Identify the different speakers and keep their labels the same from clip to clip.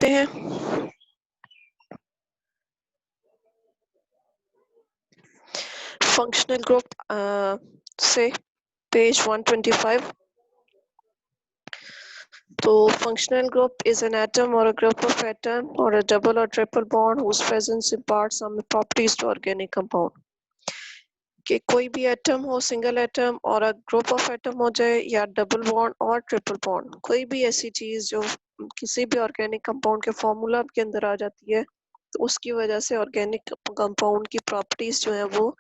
Speaker 1: हैं functional group से page 125। तो functional group is an atom or a group of atom or a double or triple bond whose presence imparts some properties to organic compound। कि कोई भी atom हो, single atom और a group of atom हो जाए या double bond और triple bond, कोई भी ऐसी चीज जो किसी भी ऑर्गेनिक कंपाउंड के फॉर्मूला के अंदर आ जाती है, तो उसकी वजह से ऑर्गेनिक कंपाउंड की प्रॉपर्टीज जो है वो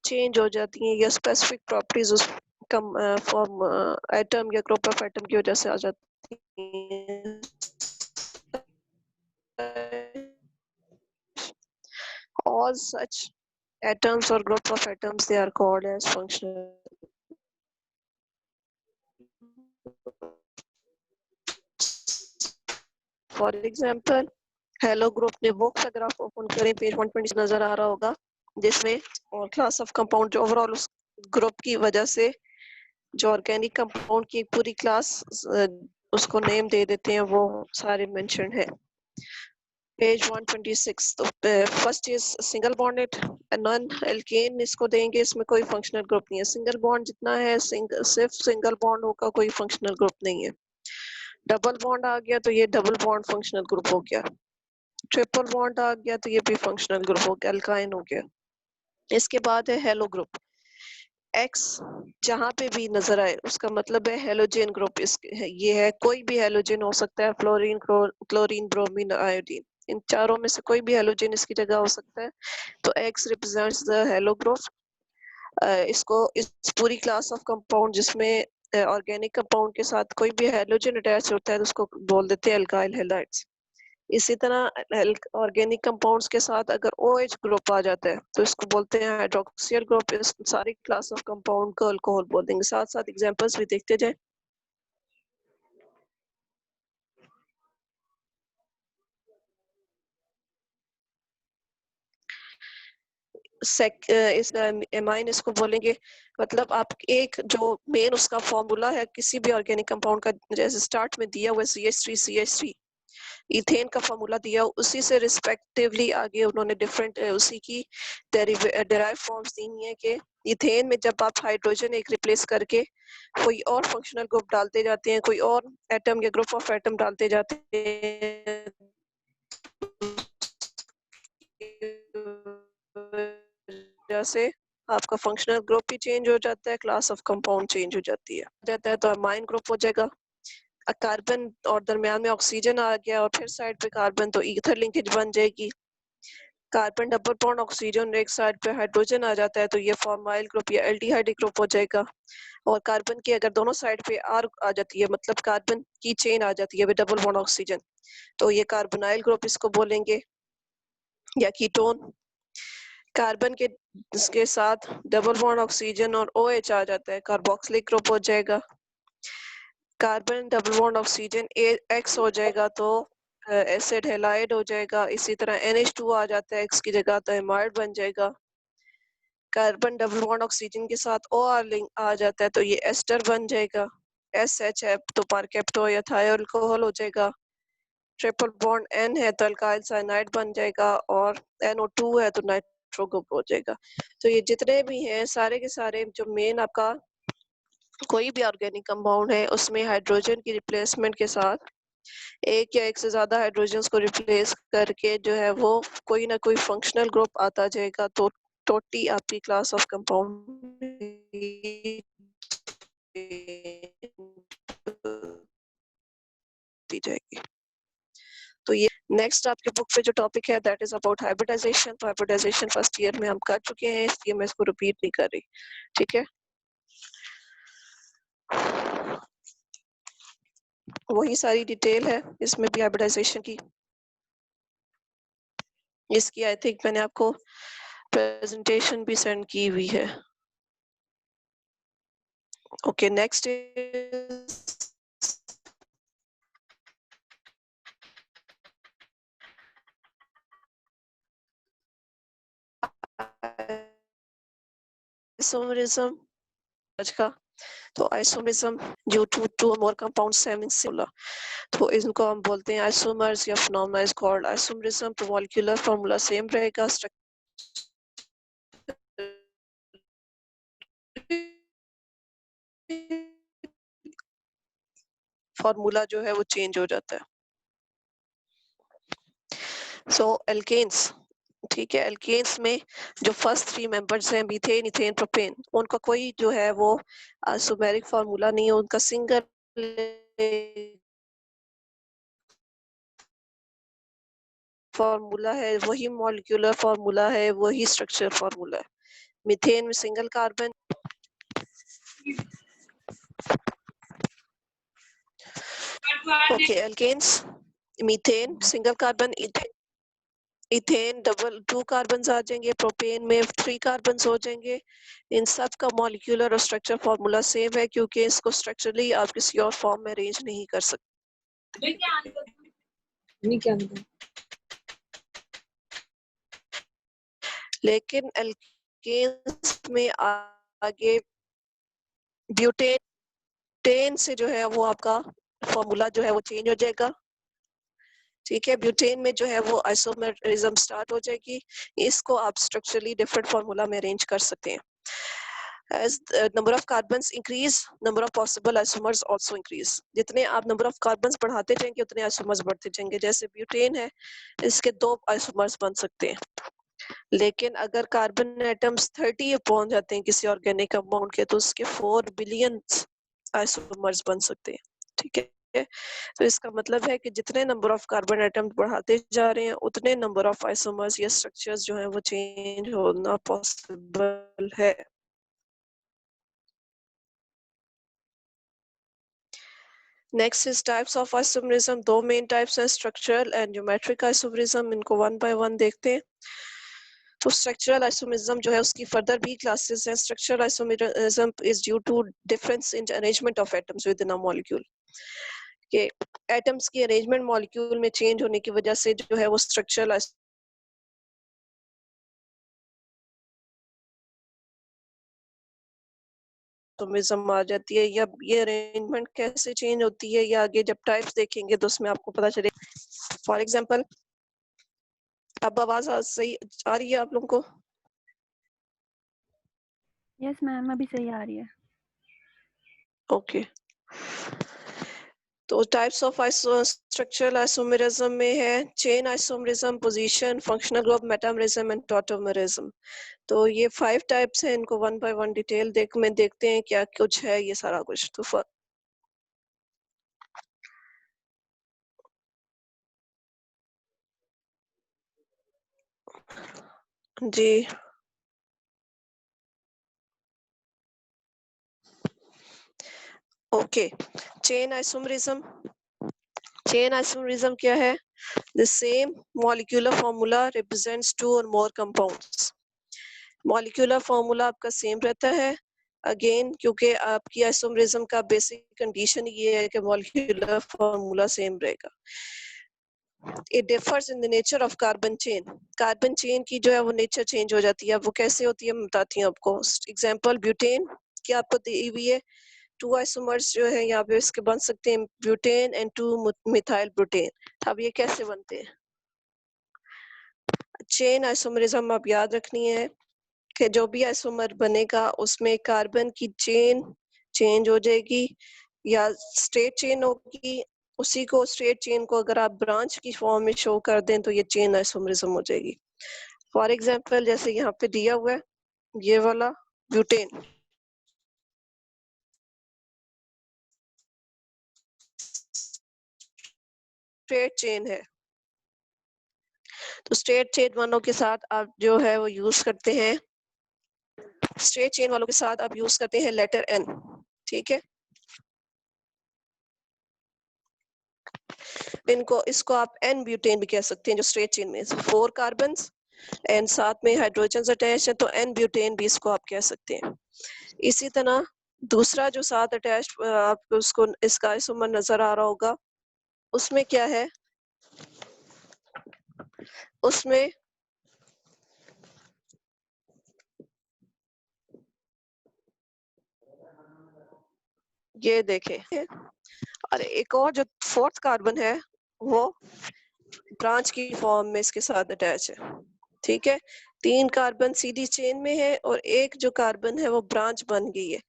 Speaker 1: चेंज हो जाती हैं या स्पेसिफिक प्रॉपर्टीज उस फॉर्म एटम या ग्रुप ऑफ एटम की वजह से आ जाती हैं। All such atoms or group of atoms, they are called as functional। For example, hello group ने वो पैराग्राफ ओपन करें, पेज 120 नजर आ रहा होगा, जिसमें और क्लास ऑफ कंपाउंड जो ओवरऑल उस ग्रुप की वजह से जो ऑर्गेनिक कंपाउंड की पूरी क्लास उसको नेम दे देते हैं, वो सारे मेंशन है। पेज 126। तो first is single bonded non alkane, इसको देंगे, इसमें कोई फंक्शनल ग्रुप नहीं है। सिंगल बॉन्ड जितना है सिर्फ सिंगल बॉन्ड होगा, कोई फंक्शनल ग्रुप नहीं है। डबल बॉन्ड आ गया तो ये डबल बॉन्ड फंक्शनल ग्रुप हो गया। ट्रिपल बॉन्ड आ गया तो ये भी फंक्शनल ग्रुप हो गया, अल्काइन हो गया। इसके बाद है हेलो ग्रुप। एक्स जहां पे भी नजर आए उसका मतलब है हेलोजन ग्रुप। ये है कोई भी हेलोजन हो सकता है, फ्लोरीन, क्लोरीन, ब्रोमीन, आयोडीन, इन चारों में से कोई भी हेलोजन इसकी जगह हो सकता है। तो x represents the hello group. इसको इस पूरी क्लास ऑफ कंपाउंड जिसमें ऑर्गेनिक कंपाउंड के साथ कोई भी हेलोजन अटैच होता है तो उसको बोल देते हैं अल्काइल हैलाइड्स। इसी तरह ऑर्गेनिक कंपाउंड्स के साथ अगर OH ग्रुप आ जाता है तो इसको बोलते हैं हाइड्रोक्सियल ग्रुप। इस सारी क्लास ऑफ कंपाउंड को अल्कोहल बोल देंगे। साथ साथ एग्जांपल्स भी देखते जाए। इस एमाइन इसको बोलेंगे, मतलब आप एक जो मेन उसका फॉर्मूला है किसी भी ऑर्गेनिक कंपाउंड का, जैसे स्टार्ट में दिया हुआ CH3 इथेन का फॉर्मूला दिया, उसी से रिस्पेक्टिवली आगे उन्होंने डिफरेंट उसी की डेराइव फॉर्म्स दी हुई है कि इथेन में जब आप हाइड्रोजन एक रिप्लेस करके कोई और फंक्शनल ग्रुप डालते जाते हैं, कोई और एटम या ग्रुप ऑफ एटम डालते जाते हैं, जैसे आपका फंक्शनल ग्रुप भी चेंज हो जाता है, क्लास ऑफ कंपाउंड चेंज हो जाती है जाता है, तो अमाइन ग्रुप हो जाएगा। कार्बन और दरमियान में ऑक्सीजन आ गया और फिर साइड पे कार्बन, तो ईथर लिंकेज बन जाएगी। कार्बन डबल बॉन्ड ऑक्सीजन, एक साइड पे हाइड्रोजन आ जाता है तो ये फॉर्माइल ग्रुप या एल्डिहाइड ग्रुप हो जाएगा। और कार्बन की अगर दोनों साइड पे आर आ जाती है, मतलब कार्बन की चेन आ जाती है विद डबल बॉन्ड ऑक्सीजन, तो ये कार्बोनाइल ग्रुप इसको बोलेंगे या कीटोन। कार्बन के इसके साथ डबल बॉन्ड ऑक्सीजन और OH आ जाता है, कार्बोक्सिलिक ग्रुप हो जाएगा। Carbon double bond oxygen X हो जाएगा तो एसिड हैलाइड हो जाएगा। इसी तरह NH2 आ जाता है X की जगह तो एमाइड बन जाएगा। कार्बन डबल बॉन्ड ऑक्सीजन के साथ OR लिंक आ जाता है तो ये एस्टर बन जाएगा। SHF तो पारकेप्टो या थायो अल्कोहल हो जाएगा। ट्रिपल बॉन्ड N है तो अल्काइल साइनाइड बन जाएगा और NO2 है तो नाइट्रो ग्रुप हो जाएगा। तो ये जितने भी हैं सारे के सारे जो मेन आपका कोई भी ऑर्गेनिक कंपाउंड है उसमें हाइड्रोजन की रिप्लेसमेंट के साथ एक या एक से ज्यादा हाइड्रोजन को रिप्लेस करके जो है वो कोई ना कोई फंक्शनल ग्रुप आता जाएगा, तो टोटली आपकी क्लास ऑफ कंपाउंड दी जाएगी। तो ये नेक्स्ट आपके बुक पे जो टॉपिक है दैट इज अबाउट हाइब्रिडाइजेशन। तो हाइब्रिडाइजेशन फर्स्ट ईयर में हम कर चुके हैं, इसलिए मैं इसको रिपीट नहीं कर रही। ठीक है, वही सारी डिटेल है इसमें भी हाइब्रिडाइजेशन की। इसकी आई थिंक मैंने आपको प्रेजेंटेशन भी सेंड की हुई है। ओके, नेक्स्ट आइसोमरिज्म आज का तो आइसोमरिज्म ड्यू टू टू और मोर कंपाउंड्स हैविंग सिमिलर, तो इनको हम बोलते हैं आइसोमर्स या फिनोमेना इज कॉल्ड आइसोमरिज्म। तो मॉलिक्यूलर फार्मूला सेम रहेगा, फार्मूला जो है वो चेंज हो जाता है। सो एल्केन्स, ठीक है, एल्केन्स में जो फर्स्ट थ्री मेंबर्स हैं मीथेन, इथेन, प्रोपेन, उनका कोई जो है वो आइसोमेरिक फार्मूला नहीं है, उनका सिंगल फार्मूला है, वही मॉलिक्यूलर फार्मूला है, वही स्ट्रक्चर फार्मूला है। मीथेन में single carbon, okay, alkanes methane single carbon, ethane double 2 carbon आ जाएंगे, प्रोपेन में 3 कार्बन हो जाएंगे। इन सब का मॉलिक्यूलर और स्ट्रक्चर फार्मूला सेम है, क्योंकि इसको स्ट्रक्चरली आप किसी और फॉर्म में अरेंज नहीं कर सकते। लेकिन एल्केन्स में आगे ब्यूटेन, टेन से जो है वो आपका फॉर्मूला जो है वो चेंज हो जाएगा, ठीक है। ब्यूटेन में जो है वो आइसोमेरिज्म स्टार्ट हो जाएगी, इसको आप स्ट्रक्चरली डिफरेंट फॉर्मूला में अरेंज कर सकते हैं। As the number of carbons increase, number of possible isomers also increase. जितने आप number of carbons बढ़ाते जाएंगे उतने isomers बढ़ते जाएंगे। जैसे ब्यूटेन है, इसके 2 isomers बन सकते हैं, लेकिन अगर कार्बन एटम्स 30 पहुंच जाते हैं किसी ऑर्गेनिक कंपाउंड के, तो उसके 4 बिलियन आइसोमर्स बन सकते हैं, ठीक है। तो इसका मतलब है कि जितने नंबर ऑफ कार्बन एटम्स बढ़ाते जा रहे हैं उतने नंबर ऑफ आइसोमर्स या स्ट्रक्चर्स जो है वो चेंज होना पॉसिबल है। Next is types of isomerism. 2 main types हैं, स्ट्रक्चरल एंड ज्योमेट्रिक आइसोमरिज्म। इनको वन बाय वन देखते हैं। तो स्ट्रक्चरल आइसोमरिज्म जो है उसकी फर्दर भी क्लासेस हैं। Structural isomerism is due to difference in arrangement of atoms within a molecule, के एटम्स की अरेंजमेंट मॉलिक्यूल में चेंज होने की वजह से जो है वो स्ट्रक्चरल आइसोमरिज्म आ जाती है। या ये अरेंजमेंट कैसे चेंज होती है, या आगे जब टाइप्स देखेंगे तो उसमें आपको पता चलेगा। फॉर एग्जांपल, अब आवाज सही आ रही है आप लोगों को?
Speaker 2: यस मैम, अभी सही आ रही है।
Speaker 1: ओके, तो टाइप्स ऑफ स्ट्रक्चरल आइसोमेरिज्म में है chain isomerism, position, functional group, metamerism and tautomerism. तो ये 5 टाइप्स हैं, इनको वन बाय वन डिटेल देखते हैं क्या कुछ है ये सारा कुछ। तो जी, okay, chain isomerism. Chain isomerism क्या है? The same molecular formula represents 2 or more compounds. Molecular formula आपका सेम रहता है, अगेन क्योंकि आपकी आइसोमेरिज्म का बेसिक कंडीशन ये है कि मॉलिक्यूलर फॉर्मूला सेम रहेगा। It differs in the nature of carbon chain. Carbon chain की जो है वो नेचर चेंज हो जाती है। वो कैसे होती है मैं बताती हूँ आपको। एग्जांपल, ब्यूटेन की आपको दी हुई है, 2 आइसोमर्स जो है यहाँ पे इसके बन सकते हैं ब्यूटेन एंड 2 मिथाइल ब्यूटेन। अब ये कैसे बनते हैं? चेन आइसोमेरिज्म आप याद रखनी है कि जो भी आइसोमर बनेगा उसमें कार्बन की चेन चेंज हो जाएगी या स्ट्रेट चेन होगी। उसी को स्ट्रेट चेन को अगर आप ब्रांच की फॉर्म में शो कर दें तो ये चेन आइसोमेरिज्म हो जाएगी। फॉर एग्जांपल, जैसे यहाँ पे दिया हुआ है ये वाला ब्यूटेन, स्ट्रेट चेन है, तो स्ट्रेट चेन वालों के साथ आप जो है वो यूज करते हैं, स्ट्रेट चेन वालों के साथ आप यूज करते हैं लेटर एन, ठीक है। इनको इसको आप एन ब्यूटेन भी कह सकते हैं, जो स्ट्रेट चेन में 4 कार्बन एंड साथ में हाइड्रोजन अटैच है, तो एन ब्यूटेन भी इसको आप कह सकते हैं। इसी तरह दूसरा जो साथ अटैच आपको उसको इसका आइसोमर नजर आ रहा होगा, उसमें क्या है, उसमें ये देखें, और एक और जो फोर्थ कार्बन है वो ब्रांच की फॉर्म में इसके साथ अटैच है। ठीक है, 3 कार्बन सीधी चेन में है और एक जो कार्बन है वो ब्रांच बन गई है।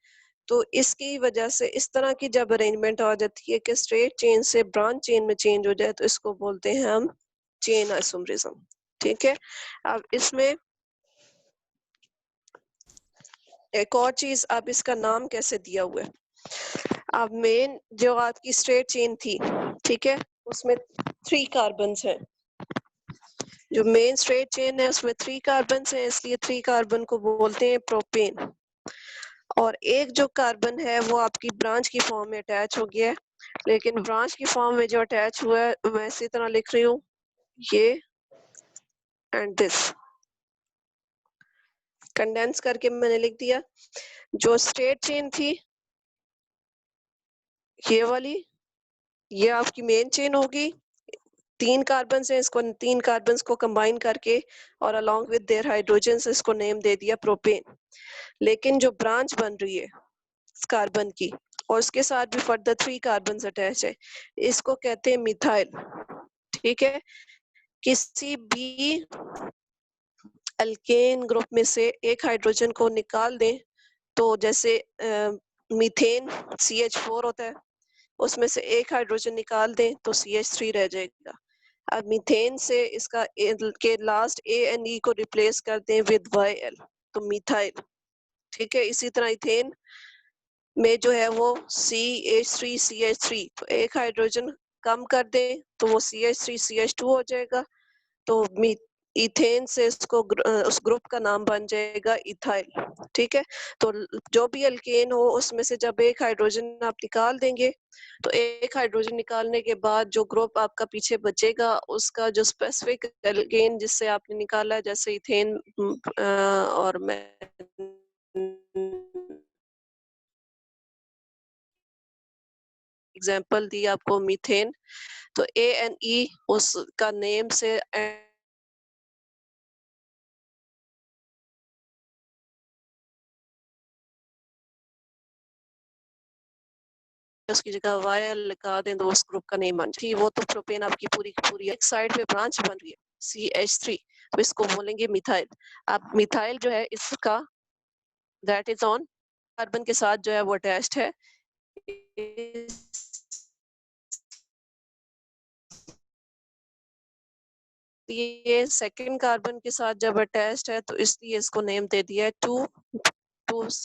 Speaker 1: तो इसकी वजह से इस तरह की जब अरेंजमेंट आ जाती है कि स्ट्रेट चेन से ब्रांच चेन में चेंज हो जाए, तो इसको बोलते हैं हम चेन आइसोमरिज्म। ठीक है, अब इसमें एक और चीज, अब इसका नाम कैसे दिया हुआ है। अब मेन जो आपकी स्ट्रेट चेन थी, ठीक है, उसमें 3 कार्बन हैं। जो मेन स्ट्रेट चेन है उसमें 3 कार्बन हैं, इसलिए 3 कार्बन को बोलते हैं प्रोपेन। और एक जो कार्बन है वो आपकी ब्रांच की फॉर्म में अटैच हो गया है, लेकिन ब्रांच की फॉर्म में जो अटैच हुआ है मैं इसी तरह लिख रही हूँ, ये एंड दिस, कंडेंस करके मैंने लिख दिया। जो स्ट्रेट चेन थी ये वाली, ये आपकी मेन चेन होगी। 3 कार्बन से इसको 3 कार्बन को कंबाइन करके और अलोंग विद देयर हाइड्रोजन से इसको नेम दे दिया प्रोपेन। लेकिन जो ब्रांच बन रही है कार्बन की और उसके साथ भी फर्दर 3 कार्बन अटैच है, इसको कहते हैं मिथाइल। ठीक है, किसी भी अल्केन ग्रुप में से एक हाइड्रोजन को निकाल दें, तो जैसे मीथेन CH4 होता है, उसमें से एक हाइड्रोजन निकाल दें तो CH3 रह जाएगा। अब मीथेन से इसका के लास्ट ANE को रिप्लेस कर दें विद YL, तो मिथाइल। ठीक है, इसी तरह इथेन में जो है वो CH3 CH3, तो एक हाइड्रोजन कम कर दें तो वो CH3 CH2 हो जाएगा। तो इथेन से इसको उस ग्रुप का नाम बन जाएगा इथाइल। ठीक है, तो जो भी अल्केन हो उसमें से जब एक हाइड्रोजन आप निकाल देंगे, तो एक हाइड्रोजन निकालने के बाद जो ग्रुप आपका पीछे बचेगा उसका जो स्पेसिफिक अल्केन जिससे आपने निकाला, जैसे इथेन और मैं एग्जाम्पल दी आपको मीथेन, तो ANE उसका नेम से उसकी जगह YL लगा दें तो उस ग्रुप का नेम बन जाए। वो तो प्रोपेन आपकी पूरी की पूरी एक साइड पे ब्रांच बन रही है CH3, तो इसको बोलेंगे मिथाइल। अब मिथाइल जो है इसका दैट इज ऑन कार्बन के साथ जो है वो अटैच्ड है। ये सेकंड कार्बन के साथ जब अटैच्ड है तो इसलिए इसको नेम दे दिया है 2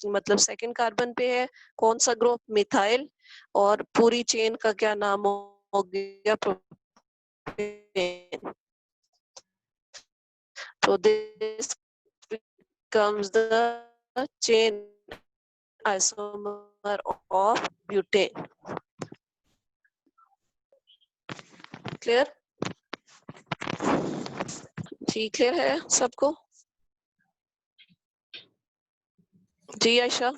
Speaker 1: मतलब सेकंड कार्बन पे है कौन सा ग्रुप, मिथाइल, और पूरी चेन का क्या नाम हो गया, propane. So this becomes the chain isomer of butane. Clear? जी क्लियर है सबको? जी आयशा?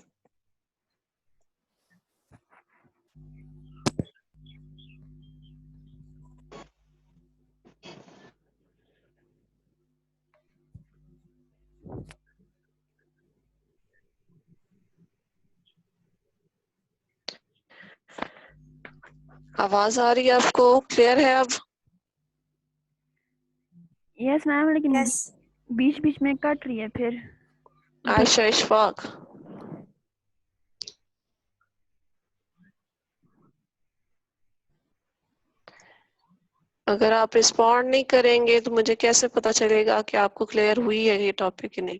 Speaker 1: आवाज आ रही है आपको? क्लियर है अब?
Speaker 2: यस मैम, लेकिन
Speaker 3: यस
Speaker 2: बीच बीच में कट रही है फिर।
Speaker 1: आयशा इशफाक? अगर आप रिस्पॉन्ड नहीं करेंगे तो मुझे कैसे पता चलेगा कि आपको क्लियर हुई है ये टॉपिक कि नहीं?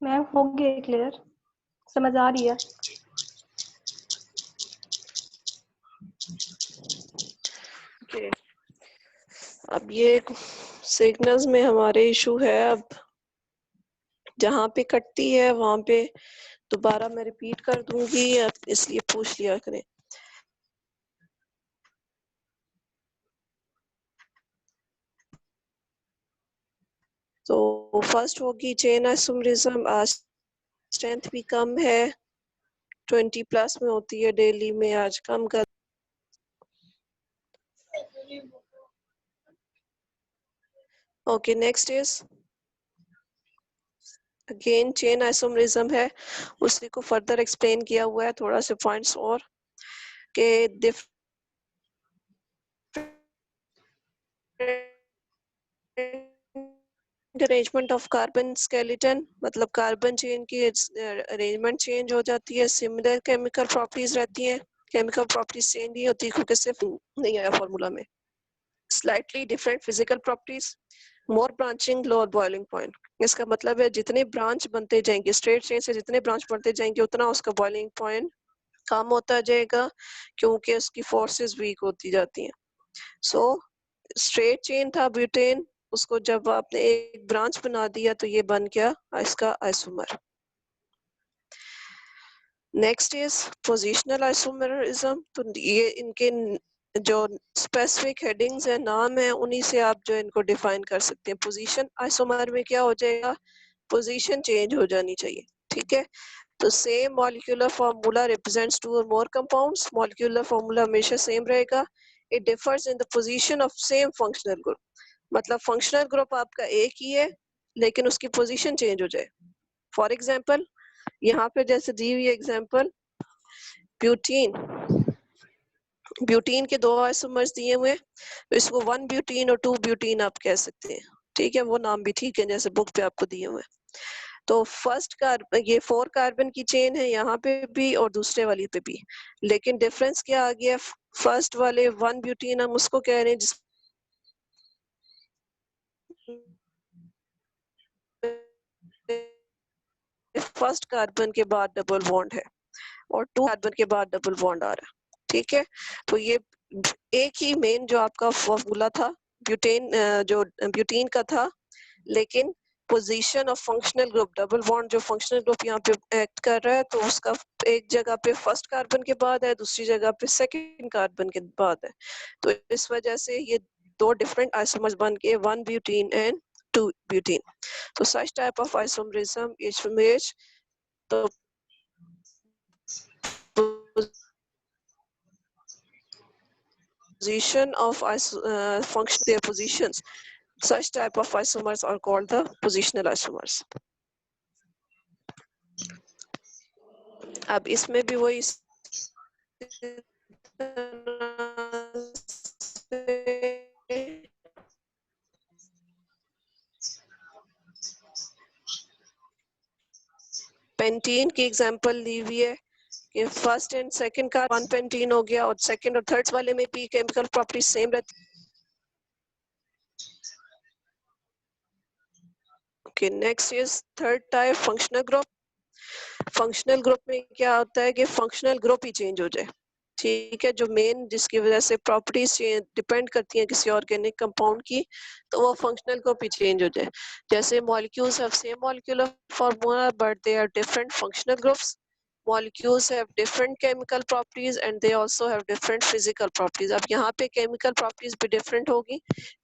Speaker 3: मैम हो गया क्लियर, समझ आ रही है।
Speaker 1: Okay. अब ये सिग्नल्स में हमारे इशू है। अब जहाँ पे कटती है वहां पे दोबारा मैं रिपीट कर दूंगी, इसलिए पूछ लिया करें। तो फर्स्ट होगी चेन आइसोमरिज्म। आज स्ट्रेंथ भी कम है, 20+ में होती है डेली में, आज कम कर। Okay, next is again chain isomerism है, उसी को फर्दर एक्सप्लेन किया हुआ है, थोड़ा से पॉइंट्स और के अरेंजमेंट ऑफ कार्बन स्केलेटन, मतलब कार्बन चेन की अरेंजमेंट चेंज हो जाती है, सिमिलर केमिकल प्रॉपर्टीज रहती हैं, केमिकल प्रॉपर्टीज चेंज नहीं होती क्योंकि सिर्फ नहीं आया फॉर्मूला में, स्लाइटली डिफरेंट फिजिकल प्रॉपर्टीज, मोर ब्रांचिंग, लोअर बॉइलिंग पॉइंट। इसका मतलब है जितने ब्रांच बनते जाएंगे, स्ट्रेट चेन से जितने ब्रांच बनते जाएंगे उतना उसका बॉइलिंग पॉइंट कम होता जाएगा क्योंकि उसकी फोर्सेस वीक होती जाती हैं। सो स्ट्रेट चेन था ब्यूटेन, उसको जब आपने एक ब्रांच बना दिया तो ये बन गया इसका isomer. Next is positional isomerism. तो ये इनके जो स्पेसिफिक हेडिंग्स है, नाम है, उन्हीं से आप जो इनको डिफाइन कर सकते हैं। पोजीशन आइसोमर में क्या हो जाएगा, पोजीशन चेंज हो जानी चाहिए, ठीक है। तो same molecular formula represents to और मोर कंपाउंड्स, मॉलिक्यूलर फार्मूला हमेशा सेम रहेगा। It differs in the position of same functional group, मतलब फंक्शनल ग्रुप आपका एक ही है लेकिन उसकी पोजीशन चेंज हो जाए। फॉर एग्जांपल यहाँ पे जैसे दी हुई एग्जांपल ब्यूटीन, ब्यूटीन के दो आइसोमर्स दिए हुए हैं, तो इसको 1 ब्यूटीन और 2 ब्यूटीन आप कह सकते हैं, ठीक है, वो नाम भी ठीक है जैसे बुक पे आपको दिए हुए हैं। तो फर्स्ट कार्बन, ये 4 कार्बन की चेन है यहाँ पे भी और दूसरे वाली पे भी, लेकिन डिफरेंस क्या आ गया, फर्स्ट वाले 1 ब्यूटीन हम उसको कह रहे हैं जिस फर्स्ट कार्बन के बाद डबल बॉन्ड है और 2 कार्बन के बाद डबल बॉन्ड आ रहा है, ठीक है। तो ये एक ही मेन जो आपका फॉर्मूला था ब्यूटेन, जो ब्यूटीन का था, लेकिन position of functional group, double bond जो फंक्शनल ग्रुप यहाँ पे एक्ट कर रहा है, तो उसका एक जगह पे फर्स्ट कार्बन के बाद है, दूसरी जगह पे सेकंड कार्बन के बाद है। तो इस वजह से ये दो डिफरेंट आइसोमर्स बन के 1 ब्यूटीन एंड 2 ब्यूटीन। तो such type of isomerism is which the position of function, their positions, such type of isomers are called the positional isomers. अब इसमें भी वही पेंटीन की एग्जांपल ली हुई है कि फर्स्ट एंड सेकंड का 1 पेंटीन हो गया और सेकंड और थर्ड वाले में भी केमिकल प्रॉपर्टीज सेम रहती है। Okay, next is third type functional group. Functional group में क्या होता है कि फंक्शनल ग्रुप ही चेंज हो जाए, ठीक है, जो मेन जिसकी वजह से प्रॉपर्टीज डिपेंड करती हैं किसी ऑर्गेनिक कंपाउंड की, तो वो फंक्शनल ग्रुप ही चेंज हो जाए। जैसे molecules have same molecular formula but they are different functional groups, molecules have different chemical properties and they also have different physical properties। अब यहाँ पे chemical properties भी different होगी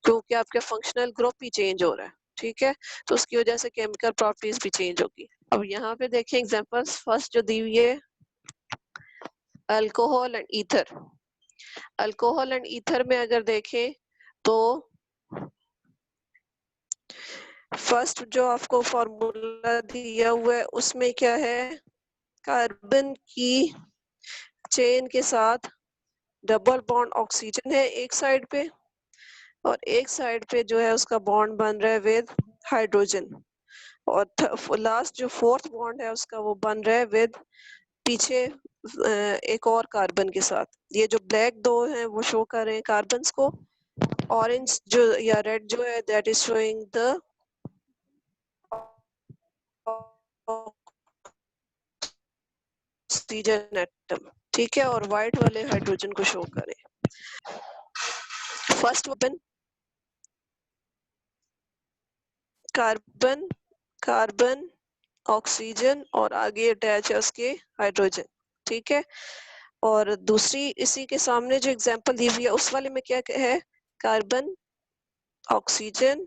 Speaker 1: क्योंकि आपके functional group ही change हो रहा है, ठीक है, तो उसकी वजह से chemical properties भी change होगी। अब यहाँ पे देखिए एग्जांपल्स, फर्स्ट जो दी हुई है alcohol and ether. Alcohol and ether में अगर देखें तो फर्स्ट जो आपको फॉर्मूला दिया हुआ है उसमें क्या है, कार्बन की चेन के साथ डबल बॉन्ड ऑक्सीजन है एक साइड पे और एक साइड पे जो है उसका बॉन्ड बन रहा है विद हाइड्रोजन, और लास्ट जो फोर्थ बॉन्ड है उसका वो बन रहा है विद पीछे एक और कार्बन के साथ। ये जो ब्लैक दो हैं वो शो कर रहे हैं कार्बन्स को, ऑरेंज जो या रेड जो है that is showing the oxygen atom, ठीक है, और व्हाइट वाले हाइड्रोजन को शो करें। First one carbon, carbon, oxygen और आगे अटैच है उसके हाइड्रोजन, ठीक है। और दूसरी इसी के सामने जो एग्जांपल दी हुई है उस वाले में क्या है, कार्बन, ऑक्सीजन,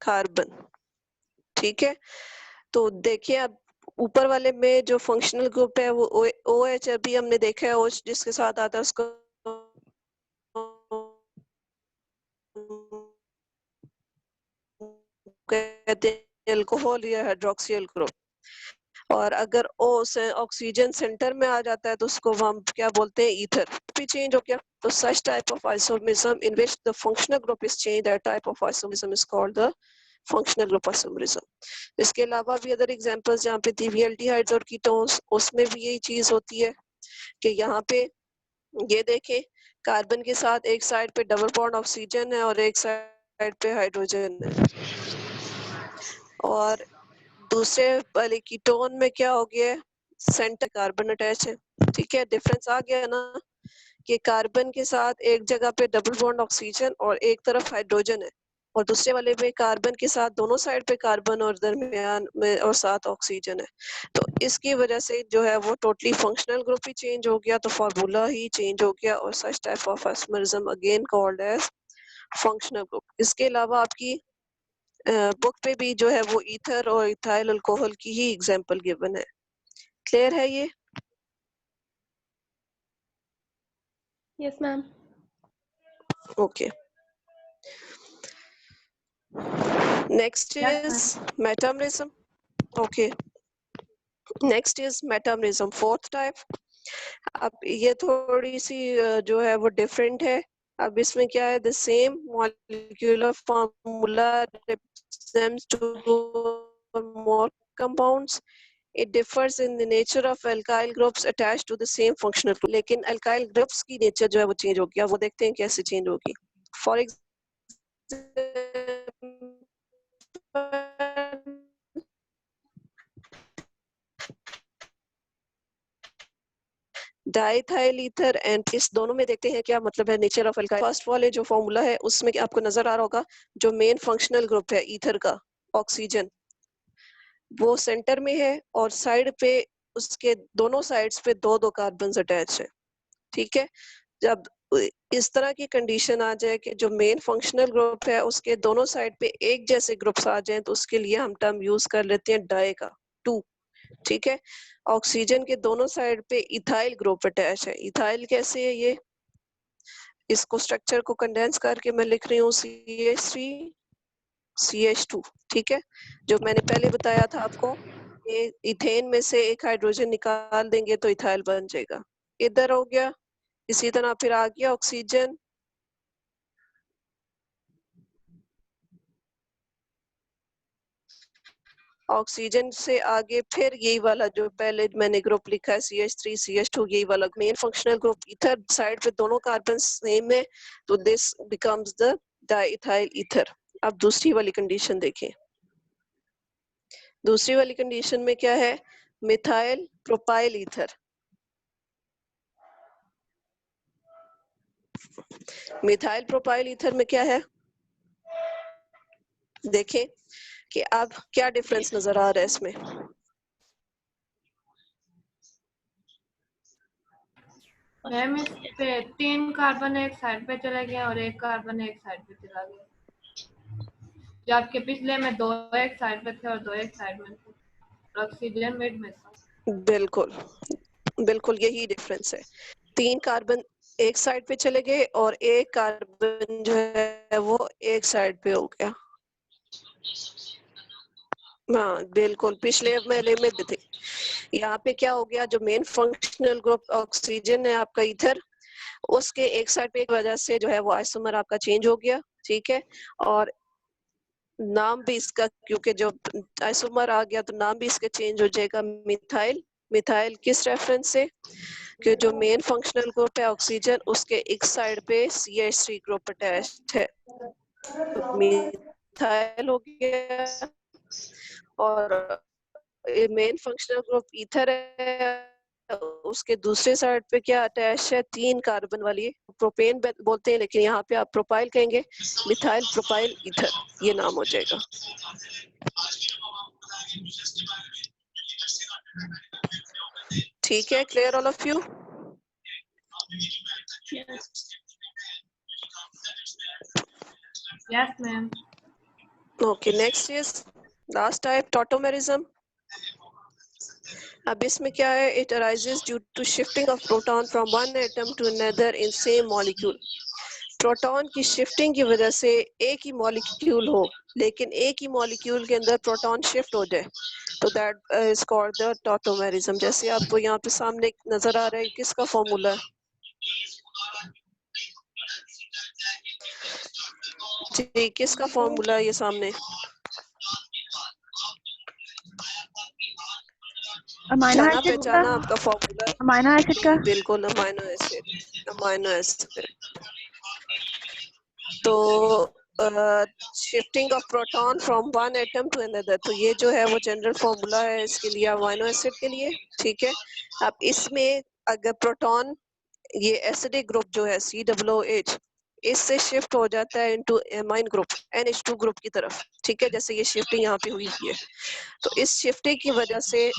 Speaker 1: कार्बन, ठीक है। तो देखिए अब ऊपर वाले में जो फंक्शनल ग्रुप है वो OH अभी हमने देखा है, OH जिसके साथ आता है उसको कहते अल्कोहल या हाइड्रोक्सिल ग्रुप। और अगर O से ऑक्सीजन सेंटर में आ जाता है तो उसको हम क्या बोलते हैं, ईथर। भी चेंज हो गया। तो such type of isomerism in which the functional group is changed, that type of isomerism is called the functional group isomerism. इसके अलावा भी अदर एग्जांपल्स जहाँ पे थी एल्डिहाइड्स और कीटोन्स, उसमें भी यही चीज होती है कि यहाँ पे ये देखें, कार्बन के साथ एक साइड पे डबल बॉन्ड ऑक्सीजन है और एक साइड पे हाइड्रोजन है, और दूसरे वाले कीटोन में क्या हो गया है, सेंटर कार्बन अटैच है। ठीक है, डिफरेंस आ गया ना कि कार्बन के साथ एक जगह पे डबल बॉन्ड ऑक्सीजन और एक तरफ हाइड्रोजन है, और दूसरे वाले पे कार्बन के साथ दोनों साइड पे कार्बन और दरमियान में और साथ ऑक्सीजन है। तो इसकी वजह से जो है वो टोटली फंक्शनल ग्रुप ही चेंज हो गया, तो फार्मूला ही चेंज हो गया, और such type of isomerism again called as functional group. इसके अलावा आपकी बुक पे भी जो है वो ईथर और इथाइल अल्कोहल की ही एग्जांपल गिवन है। क्लियर है ये?
Speaker 3: Yes ma'am.
Speaker 1: Okay, next is metamerism. Okay, next is metamerism, fourth type. अब ये थोड़ी सी जो है वो डिफरेंट है। अब इसमें क्या है, the same molecular formula represents two or more compounds. It differs in the nature of alkyl groups attached to the same functional group. लेकिन alkyl groups की नेचर जो है वो चेंज हो गया, वो देखते हैं कैसे चेंज होगी। For example diethyl ether and, इस दोनों में देखते हैं क्या मतलब है नेचर ऑफ अल्काइल। फर्स्ट वाले जो फॉर्मूला है उसमें आपको नजर आ रहा होगा, जो मेन फंक्शनल ग्रुप है ईथर का, ऑक्सीजन, वो सेंटर में है और साइड पे उसके दोनों साइड्स पे दो दो कार्बन अटैच है। ठीक है, जब इस तरह की कंडीशन आ जाए कि जो मेन फंक्शनल ग्रुप है उसके दोनों साइड पे एक जैसे ग्रुप्स आ जाएं, तो उसके लिए हम टर्म यूज कर लेते हैं डाई का, टू। ठीक है, ऑक्सीजन के दोनों साइड पे इथाइल ग्रुप अटैच है। इथाइल कैसे है ये, इसको स्ट्रक्चर को कंडेंस करके मैं लिख रही हूँ CH3 CH2। ठीक है, जो मैंने पहले बताया था आपको, ये इथेन में से एक हाइड्रोजन निकाल देंगे तो इथाइल बन जाएगा। इधर हो गया, इसी तरह फिर आ गया ऑक्सीजन, ऑक्सीजन से आगे फिर यही वाला जो पहले मैंने ग्रुप लिखा है CH3 CH2, यही वाला main functional group. Ether side पे दोनों कार्बन सेम है, तो this becomes the diethyl ether. अब दूसरी वाली कंडीशन देखें। दूसरी वाली कंडीशन में क्या है, methyl propyl ether. Methyl propyl ether में क्या है, देखें कि अब क्या डिफरेंस नजर आ रहा है इसमें।
Speaker 4: मैम इस पे 3 कार्बन एक साइड पे चले गए और एक कार्बन एक साइड पे चला गया, जबकि पिछले में 2 एक साइड पे थे और 2 एक साइड में थे, ऑक्सीजन मिड में था।
Speaker 1: बिल्कुल बिल्कुल यही डिफरेंस है, 3 कार्बन एक साइड पे चले गए और एक कार्बन जो है वो एक साइड पे हो गया। हाँ बिल्कुल, पिछले वाले में भी थे। यहाँ पे क्या हो गया, जो मेन फंक्शनल ग्रुप ऑक्सीजन है आपका ईथर, उसके एक साइड पे एक वजह से जो है वो आइसोमर आपका चेंज हो गया। ठीक है, और नाम भी इसका, क्योंकि जो आइसोमर आ गया तो नाम भी इसका चेंज हो जाएगा, मिथाइल। मिथाइल किस रेफरेंस से, कि जो मेन फंक्शनल ग्रुप है ऑक्सीजन, उसके एक साइड पे CH3 ग्रुप अटैच्ड है, तो मिथाइल हो गया। और मेन फंक्शनल ग्रुप ईथर है, उसके दूसरे साइड पे क्या अटैच है, 3 कार्बन वाली, प्रोपेन बोलते हैं लेकिन यहाँ पे आप प्रोपाइल कहेंगे, मिथाइल प्रोपाइल ईथर ये नाम हो जाएगा। ठीक है, clear all of you?
Speaker 4: Yes ma'am.
Speaker 1: Okay, next is last type, tautomerism. अब इसमें क्या है, it arises due to shifting of proton from one atom to another in same molecule. Proton की शिफ्टिंग की वजह से एक ही मॉलिक्यूल हो, लेकिन एक ही मॉलिक्यूल के अंदर प्रोटॉन शिफ्ट हो जाए, तो that is called the tautomerism. जैसे आपको यहाँ पे सामने नजर आ रहा है, किसका फॉर्मूला है जी, किसका फॉर्मूला है ये सामने?
Speaker 2: अमाइनो
Speaker 1: जाना
Speaker 2: एसिड का,
Speaker 1: पहचाना आपका फॉर्मूला?
Speaker 2: अमाइनो एसिड का।
Speaker 1: बिल्कुल, अमाइनो एसिड, अमाइनो एसिड। तो shifting of proton from one atom to another, तो ये जो है वो जनरल फॉर्मूला है इसके लिए, अमाइनो एसिड के लिए। ठीक है, अब इसमें अगर प्रोटॉन ये एसिडिक ग्रुप जो है COOH, इससे शिफ्ट हो जाता है into amine group NH2 group की तरफ। ठीक है, जैसे ये शिफ्टिंग यहाँ पे हुई है, तो इस शिफ्टिंग की वजह से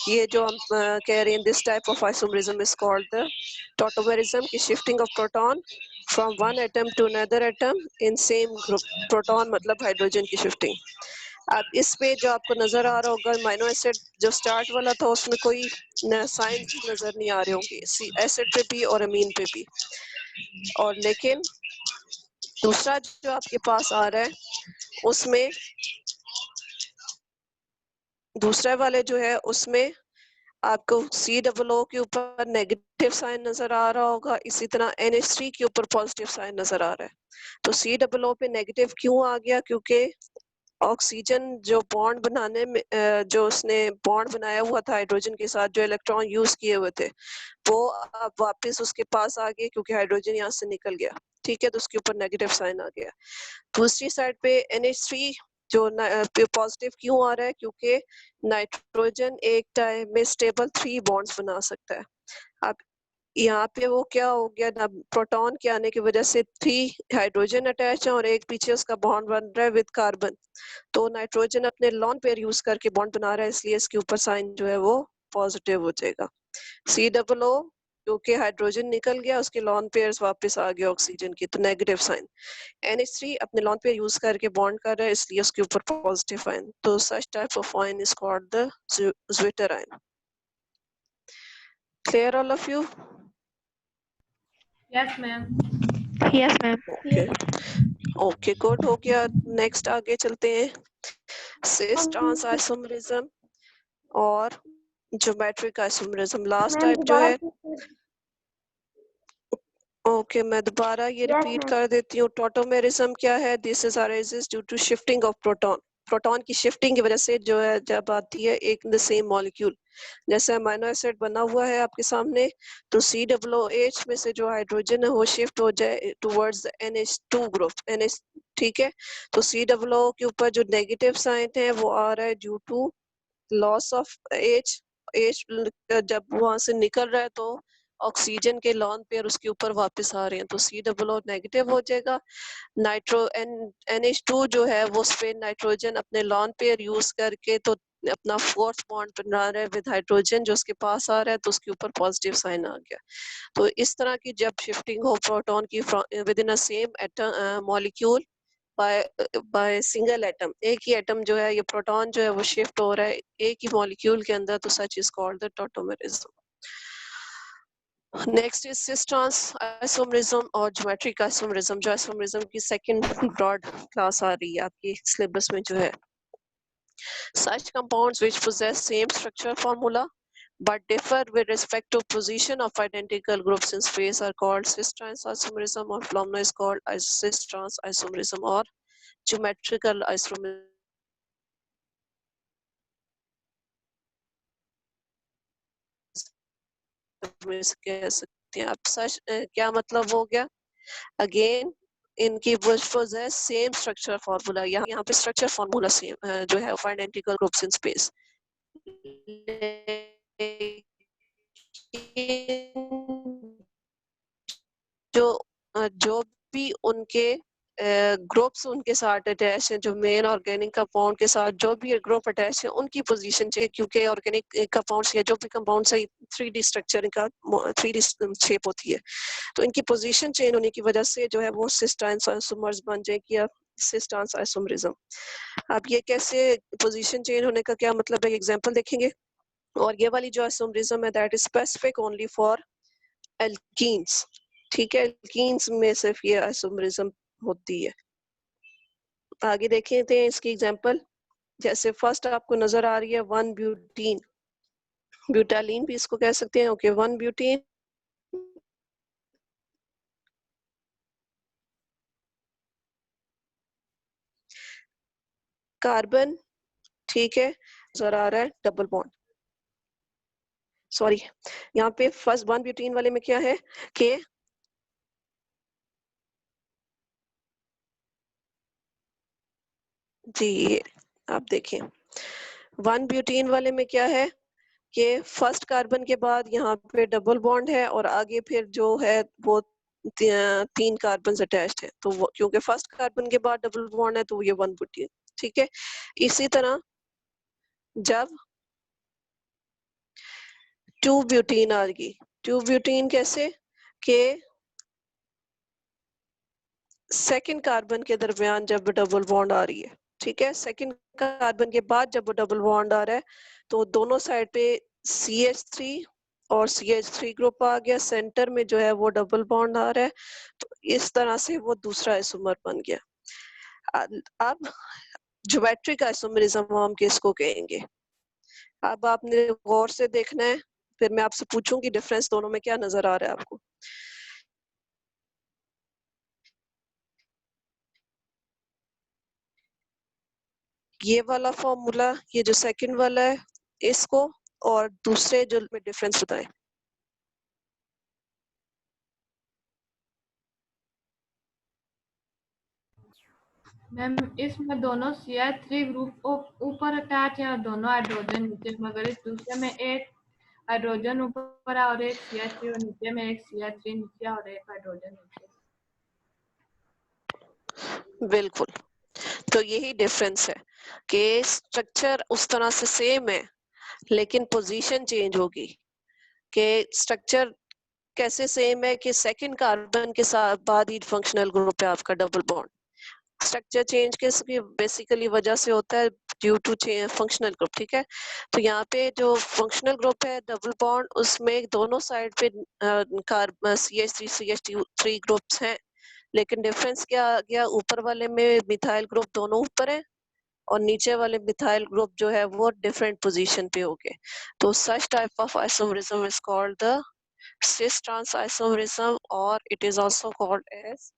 Speaker 1: ये जो हम कह रहे हैं, this type of isomerism is called the tautomerism, की shifting of proton from one atom to another atom in same group. Proton मतलब हाइड्रोजन की शिफ्टिंग। अब इस पे जो आपको नजर आ रहा होगा अमाइनो एसिड जो स्टार्ट वाला था, उसमें कोई साइंस नजर नहीं आ रहे होंगे, एसिड पे भी और अमीन पे भी। और लेकिन दूसरा जो आपके पास आ रहा है, उसमें दूसरे वाले जो है उसमें आपको COO के ऊपर नेगेटिव साइन नजर आ रहा होगा, इसी तरह NH3 के ऊपर पॉजिटिव साइन नजर आ रहा है। तो COO पे नेगेटिव क्यों आ गया? क्योंकि ऑक्सीजन जो बॉन्ड बनाने में जो उसने बॉन्ड बनाया हुआ था हाइड्रोजन के साथ, जो इलेक्ट्रॉन यूज किए हुए थे, वो अब वापस उसके पास आ गए क्योंकि हाइड्रोजन यहाँ से निकल गया। ठीक है, तो उसके ऊपर नेगेटिव साइन आ गया। दूसरी साइड पे NH3 जो पॉजिटिव क्यों आ रहा है? क्योंकि नाइट्रोजन एक टाइम में स्टेबल 3 बॉन्ड्स बना सकता है। अब यहाँ पे वो क्या हो गया ना, प्रोटॉन के आने की वजह से 3 हाइड्रोजन अटैच है और एक पीछे उसका बॉन्ड बन रहा है विद कार्बन। तो नाइट्रोजन अपने लॉन पेयर यूज करके बॉन्ड बना रहा है, इसलिए इसके ऊपर साइन जो है वो पॉजिटिव हो जाएगा। COO क्योंकि हाइड्रोजन निकल गया, उसके लॉन पेयर्स वापस आ गए ऑक्सीजन की, तो नेगेटिव साइन। NH3 अपने लॉन पेयर यूज करके बॉन्ड कर रहा है, इसलिए उसके ऊपर पॉजिटिव आयन। तो such type of ion is called the zwitterion. Clear all of you?
Speaker 4: Yes ma'am.
Speaker 2: Yes ma'am.
Speaker 1: Okay okay, good, हो गया। नेक्स्ट आगे चलते हैं, सिस ट्रांस आइसोमरिज्म और ज्योमेट्रिक आइसोमरिज्म। लास्ट टाइप जो है, ओके मैं दोबारा ये रिपीट कर देती हूँ। टॉटोमेरिज्म क्या है? This is arises due to shifting of proton. Proton की शिफ्टिंग की वजह से जो है जब आती है एक द सेम मॉलिक्यूल, जैसे अमाइनो एसिड बना हुआ है आपके सामने, तो COOH में से जो हाइड्रोजन है वो शिफ्ट हो जाए टुवर्ड्स NH2 ग्रुप NH। ठीक है, तो COO के ऊपर जो नेगेटिव साइन है वो आ रहा है due to loss of H। जब वहां से निकल रहा है तो ऑक्सीजन के लॉन पेयर उसके ऊपर वापस आ रहे हैं, तो COO नेगेटिव हो जाएगा। NH2 जो है वो उस पे नाइट्रोजन अपने लॉन पेयर यूज करके तो अपना फोर्थ बॉन्ड बना रहा है विद हाइड्रोजन जो उसके पास आ रहा है, तो उसके ऊपर पॉजिटिव साइन आ गया। तो इस तरह की जब शिफ्टिंग हो प्रोटॉन की with in a same atom molecule by single atom, एक ही एटम जो है ये प्रोटॉन जो है वो शिफ्ट हो रहा है एक ही मॉलिक्यूल के अंदर, तो such is called the tautomerism. Next is cis trans isomerism और ज्योमेट्रिक आइसोमरिज्म, जो आइसोमरिज्म की सेकंड ब्रॉड क्लास आ रही है आपकी सिलेबस में जो है। Such compounds which possess same structure formula but differ with respect to position of identical groups in space are called cis-trans isomerism, or phenomena is called cis-trans isomerism or geometrical isomerism. कह सकते हैं आप। सच क्या मतलब हो गया? Again इनकी poses same structure formula, यहाँ पे स्ट्रक्चर फॉर्मूला सेम जो है आइडेंटिकल ग्रुप्स इन स्पेस, जो जो भी उनके ग्रुप्स उनके साथ अटैच हैं, जो मेन ऑर्गेनिक कंपाउंड के साथ जो भी ग्रुप अटैच है उनकी पोजीशन चाहिए, क्योंकि ऑर्गेनिक कंपाउंड्स या जो भी कंपाउंड है 3D स्ट्रक्चर का 3D शेप होती है, तो इनकी पोजीशन चेंज होने की वजह से जो है वो सिस ट्रांस आइसोमर्स बन जाएगी या सिस ट्रांस आइसोमरिज्म। अब ये कैसे पोजीशन चेंज होने का क्या मतलब है, एग्जांपल देखेंगे। और ये वाली जो आइसोमरिज्म है that is specific only for alkenes. ठीक है, एल्कीन्स में सिर्फ ये आइसोमरिज्म होती है। आगे देखें थे इसकी एग्जांपल, जैसे फर्स्ट आपको नजर आ रही है 1 ब्यूटीन, ब्यूटालीन भी इसको कह सकते हैं। ओके, 1 ब्यूटीन कार्बन, ठीक है, नजर आ रहा है डबल बॉन्ड। सॉरी, यहाँ पे फर्स्ट 1 ब्यूटीन वाले में क्या है कि जी आप देखें 1 ब्यूटीन वाले में क्या है कि फर्स्ट कार्बन के बाद यहाँ पे डबल बॉन्ड है और आगे फिर जो है वो 3 कार्बन अटैच्ड है, तो वो क्योंकि फर्स्ट कार्बन के बाद डबल बॉन्ड है तो ये 1 ब्यूटीन। ठीक है, इसी तरह जब 2 ब्यूटीन आ गई, 2 ब्यूटीन कैसे कि सेकंड कार्बन के दरमियान जब डबल बॉन्ड आ रही है, ठीक है, सेकंड कार्बन के बाद जब डबल बॉन्ड आ रहा है तो दोनों साइड पे CH3 और CH3 ग्रुप आ गया, सेंटर में जो है वो डबल बॉन्ड आ रहा है, तो इस तरह से वो दूसरा आइसोमर बन गया। अब ज्योमेट्रिक आइसोमरिज्म हम किसको कहेंगे? अब आपने गौर से देखना है, फिर मैं आपसे पूछूंगी डिफरेंस दोनों में क्या नजर आ रहा है आपको। ये वाला फॉर्मूला, ये जो सेकंड वाला है इसको, और दूसरे जो में डिफरेंस बताएं।
Speaker 4: मैम इसमें दोनों CH3 ग्रुप ऊपर अटैच है और दोनों हाइड्रोजन नीचे, मगर इस दूसरे में एक हाइड्रोजन ऊपर है और एक CH3 और नीचे में एक CH3 नीचे और एक हाइड्रोजन नीचे।
Speaker 1: बिल्कुल, तो यही डिफरेंस है कि स्ट्रक्चर उस तरह से सेम है लेकिन पोजीशन चेंज होगी। कि स्ट्रक्चर कैसे सेम है कि सेकंड कार्बन के साथ बाद ही फंक्शनल ग्रुप है आपका डबल बॉन्ड। स्ट्रक्चर चेंज किसकी बेसिकली वजह से होता है? Due to functional group. ठीक है, तो यहाँ पे जो फंक्शनल ग्रुप है डबल बॉन्ड, उसमें दोनों साइड पे कार्बन CH3 ग्रुप्स हैं, लेकिन डिफरेंस क्या आ गया? ऊपर वाले में मिथाइल ग्रुप दोनों ऊपर है और नीचे वाले मिथाइल ग्रुप जो है वो डिफरेंट पोजीशन पे हो गए। तो such type of isomerism is called the cis trans isomerism, or it is also called as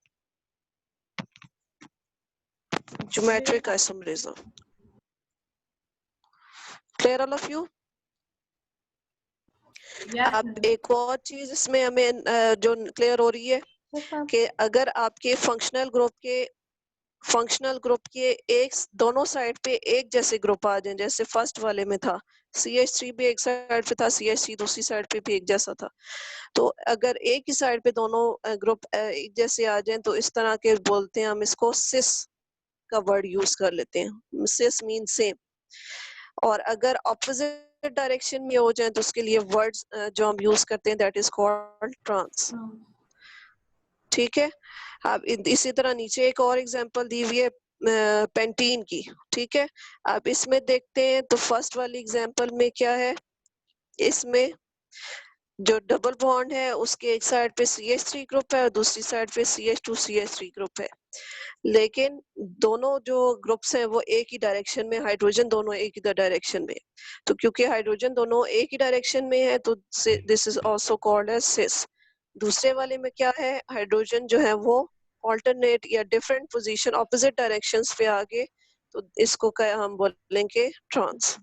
Speaker 1: geometric isomerism. Clear all of you?
Speaker 4: Yes,
Speaker 1: अब
Speaker 4: ma'am.
Speaker 1: एक और चीज इसमें हमें जो क्लियर हो रही है
Speaker 3: Yes, ma'am.
Speaker 1: कि अगर आपके फंक्शनल ग्रुप के एक दोनों साइड पे एक जैसे ग्रुप आ जाए, जैसे फर्स्ट वाले में था CH3 भी एक साइड पे था, CH3 दूसरी साइड पे भी एक जैसा था, तो अगर एक ही साइड पे दोनों ग्रुप एक जैसे आ जाएं तो इस तरह के बोलते हैं हम इसको सिस का वर्ड यूज कर लेते हैं। सिस मीन सेम। और अगर ऑपोजिट डायरेक्शन में हो जाए तो उसके लिए वर्ड्स जो हम यूज करते हैं दैट इज कॉल्ड ट्रांस। ठीक है, अब इसी तरह नीचे एक और एग्जांपल दी हुई है पेंटीन की। ठीक है, अब इसमें देखते हैं तो फर्स्ट वाली एग्जांपल में क्या है, इसमें जो डबल बॉन्ड है उसके एक साइड पे CH3 ग्रुप है और दूसरी साइड पे CH2 CH3 ग्रुप है, लेकिन दोनों जो ग्रुप्स हैं वो एक ही डायरेक्शन में, हाइड्रोजन दोनों एक ही डायरेक्शन में। तो क्योंकि हाइड्रोजन दोनों एक ही डायरेक्शन में है तो this is also called as cis. दूसरे वाले में क्या है, हाइड्रोजन जो है वो ऑल्टरनेट या डिफरेंट पोजीशन ऑपोजिट डायरेक्शंस पे आगे, तो इसको हम बोलेंगे ट्रांस।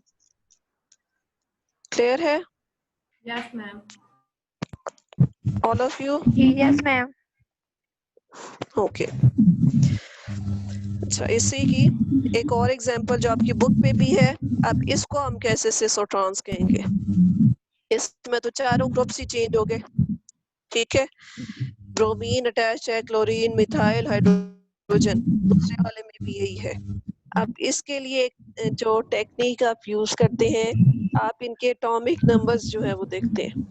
Speaker 1: क्लियर है
Speaker 4: Yes, ma'am.
Speaker 1: All of you?
Speaker 2: Yes, ma'am.
Speaker 1: Okay, अच्छा इसी की एक और एग्जांपल जो आपकी बुक पे भी है, अब इसको हम कैसे सिस और ट्रांस कहेंगे? इसमें तो चारों ग्रुप्स ही चेंज हो गए। ठीक है, ब्रोमीन अटैच है, क्लोरीन, मिथाइल, हाइड्रोजन, दूसरे वाले में भी यही है। अब इसके लिए एक जो टेक्निक आप यूज करते हैं, आप इनके एटॉमिक नंबर्स जो है वो देखते हैं।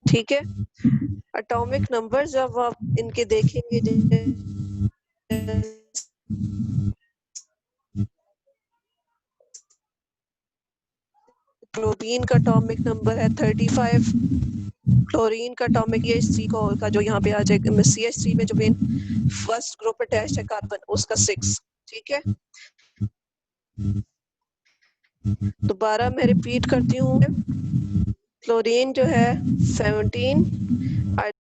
Speaker 1: ठीक है, एटॉमिक नंबर्स जब आप इनके देखेंगे, ब्रोमीन का एटॉमिक नंबर है 35, क्लोरीन का एटॉमिक ये C का जो यहाँ पे आ जाएगा CH3 में जो मेन फर्स्ट ग्रुप अटैच्ड है कार्बन उसका 6, ठीक है। दोबारा मैं रिपीट करती हूँ, क्लोरीन जो है 17